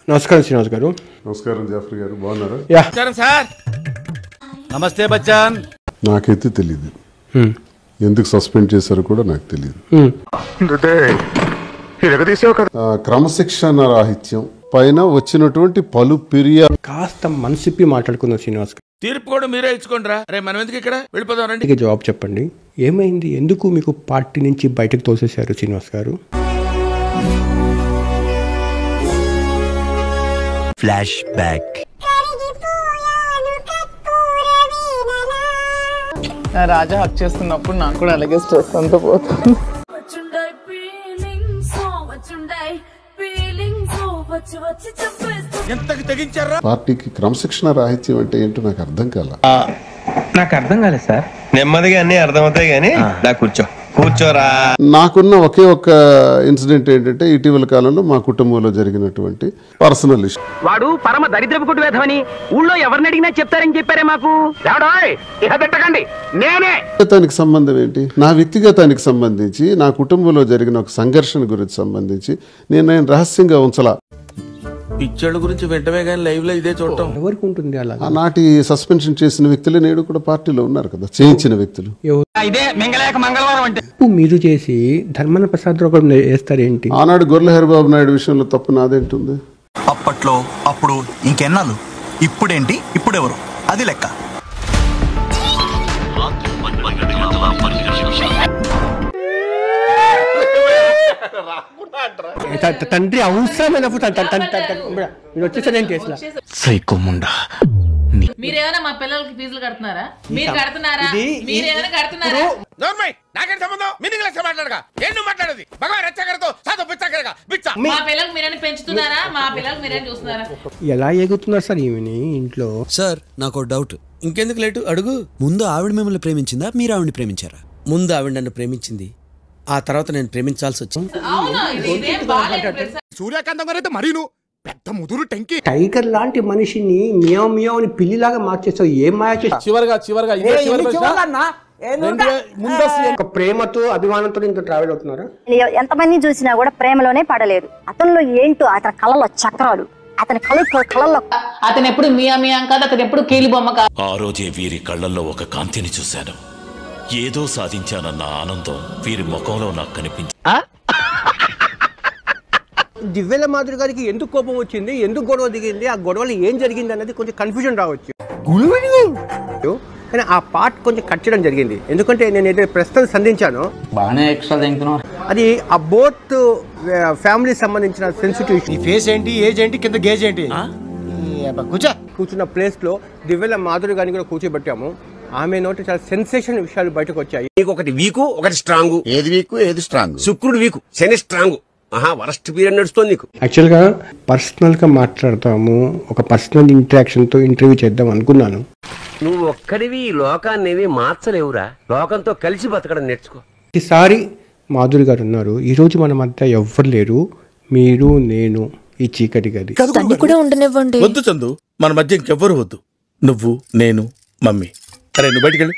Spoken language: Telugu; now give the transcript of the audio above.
నమస్కారం శ్రీనివాస్ గారు. నమస్కారం జాఫ్రీ గారు, బాగున్నారా? నమస్కారం సార్. నమస్తే బచ్చన్. నాకైతే తెలియదు ఎందుకు సస్పెండ్ చేశారో కూడా నాకు తెలియదు. క్రమశిక్షణ రాహిత్యం పైన వచ్చినటువంటి పలు ఫిర్యాదు కాస్త మనసిప్పి మాట్లాడుకుందాం శ్రీనివాస్ గారు. తీర్పు కూడా మీరే ఇచ్చుకోండి రా. రే మనం ఎందుకు ఇక్కడ వెళ్ళిపోదాం రండి. జవాబు చెప్పండి, ఏమైంది? ఎందుకు మీకు పార్టీ నుంచి బయటకు తోసేశారు శ్రీనివాస్ గారు? Flash back. రాజా హక్ చేస్తున్నప్పుడు నాకు కూడా అలాగే స్ట్రెస్ అంతా పోతుంది. ఎంతకి తెగించారా? పార్టీకి క్రమశిక్షణ రాహిత్యం అంటే ఏంటో నాకు అర్థం కాల. నాకు అర్థం కాలేదు సార్. నెమ్మదిగా అన్ని అర్థమవుతాయి గానీ కూర్చోరా. నాకున్న ఒకే ఒక్క ఇన్సిడెంట్ ఏంటంటే ఇటీవల కాలంలో మా కుటుంబంలో జరిగినటువంటి పర్సనల్ ఇష్యూ. వాడు పరమ దరిద్రపు కుట్టు వేధమని ఊళ్ళో ఎవరిని అడిగినా చెప్తారని చెప్పారే మాకు. నేనే దానికి సంబంధం ఏంటి? నా వ్యక్తిగతానికి సంబంధించి నా కుటుంబంలో జరిగిన ఒక సంఘర్షణ గురించి సంబంధించి నేను రహస్యంగా ఉంచలా. పిచ్చోళ్ళ గురించి వెంటనే కానీ లైవ్ లో ఇదే చూడటం ఎవరికి ఉంటుంది అలా? ఆనాటి సస్పెన్షన్ చేసిన వ్యక్తులే నేడు కూడా పార్టీలో ఉన్నారు కదా, చేయించిన వ్యక్తులు. ఇదే మంగళవారం అంటే మీరు చేసి ధర్మన ప్రసాద్ రావు వేస్తారేంటి? ఆనాడు గొర్రెల హరిబాబు నాయుడు విషయంలో తప్పు నాదేంటుంది? అప్పట్లో అప్పుడు ఇంకెన్నాళ్ళు, ఇప్పుడేంటి ఇప్పుడెవరు, అది లెక్క. తండ్రి అవసరమైనప్పుడు వచ్చేసారేంటి అసలు? సైకోముండా. మీరేమైనా మా పిల్లలకి ఫీజులు కడుతున్నారా? మీరు కడుతున్నారా? మీరేమైనా కడుతున్నారా? నాకేం సంబంధం? మీనింగ్ లెస్ మాట్లాడగా ఏం నువ్వు మాట్లాడేది? భగవాన్ రచ్చగడతో సాధు పిచ్చగడగా బిచ్చ. మా పిల్లలకి మీరేమైనా పెంచుతున్నారా? మా పిల్లలకి మీరేమైనా చూస్తున్నారా? ఎలా ఎగుతున్నారు సార్ ఈమెని ఇంట్లో? సార్ నాకు డౌట్. ఇంకెందుకు లేటు అడుగు. ముందు ఆవిడ మిమ్మల్ని ప్రేమించిందా, మీరు ఆవిడని ప్రేమించారా? ముందు ఆవిడ నన్ను ప్రేమించింది, ఆ తర్వాత నేను ప్రేమించాల్సి వచ్చింది. సూర్యకాంతం గారైతే మరీ నువ్వు పెద్ద ముదురు టెంకి. టైగర్ లాంటి మనిషిని మియావ్ మియావ్ అని పిల్లిలాగా మార్చేస్తావు. ఏం మాయ చేస్తావు? ఒక ప్రేమతో అభిమానంతో ఇంత ట్రావెల్ అవుతున్నారా? ఎంతమంది చూసినా కూడా ప్రేమలోనే పడలేదు. అతనిలో ఏంటో అతని కళ్ళలో చక్రాలు, అతని కళ్ళలో అతను ఎప్పుడు మియా మియా కాదు, అతను ఎప్పుడు కీలి బొమ్మ కాదు. ఆ రోజే వీరి కళ్ళల్లో ఒక కాంతిని చూశాను. ఏదో సాధించానన్న ఆనందం వీరి ముఖంలో నాకు కనిపించింది. దివ్యల మాధురి గారికి ఎందుకు కోపం వచ్చింది, ఎందుకు గొడవ దిగింది, ఆ గొడవలు ఏం జరిగింది అన్నది కొంచెం కన్ఫ్యూజన్ రావచ్చు. కానీ ఆ పార్ట్ కొంచెం కట్ చేయడం జరిగింది. ఎందుకంటే నేను ఏదైతే ప్రస్తుతం సంధించానో బాగానే ఎక్స్ట్రా తింటున్నావు. అది ఆ బోత్ ఫ్యామిలీ సంబంధించిన సెన్సిటివ్ ఇష్యూ. ఫేస్ ఏంటి, ఏజ్ ఏంటి, కింద గేజ్ ఏంటి? కూర్చున్న ప్లేస్ లో దివ్యల మాధురి గారిని కూడా కూర్చోబెట్టాము. ఆమె నోటి చాలా సెన్సేషన్ విషయాలు బయటకు వచ్చాయి. ఒకటి వీకు, ఒకటి స్ట్రాంగ్. ఏది వీకు, ఏది స్ట్రాంగ్? శుక్రుడు వీకు, శని స్ట్రాంగ్. వరస్ట్ పీరియడ్ నడుస్తుంది నీకు. యాక్చువల్ గా పర్సనల్ గా మాట్లాడతాము, ఒక పర్సనల్ ఇంటరాక్షన్ తో ఇంటర్వ్యూ చేద్దాం అనుకున్నాను. నువ్వు ఒక్కడివి ఈ లోకాన్ని మార్చలేవురా. లోకంతో కలిసి బతకడం నేర్చుకో. ఈసారి మాధురి గారు ఉన్నారు, ఈ రోజు మన మధ్య ఎవ్వరు లేరు, మీరు నేను ఈ చీకటి గది. కూడా ఉండనివ్వండి. వద్దు చందు, మన మధ్య ఇంకెవ్వరు వద్దు. నువ్వు, నేను, మమ్మీ. అరే నువ్వు బయటికి వెళ్ళు.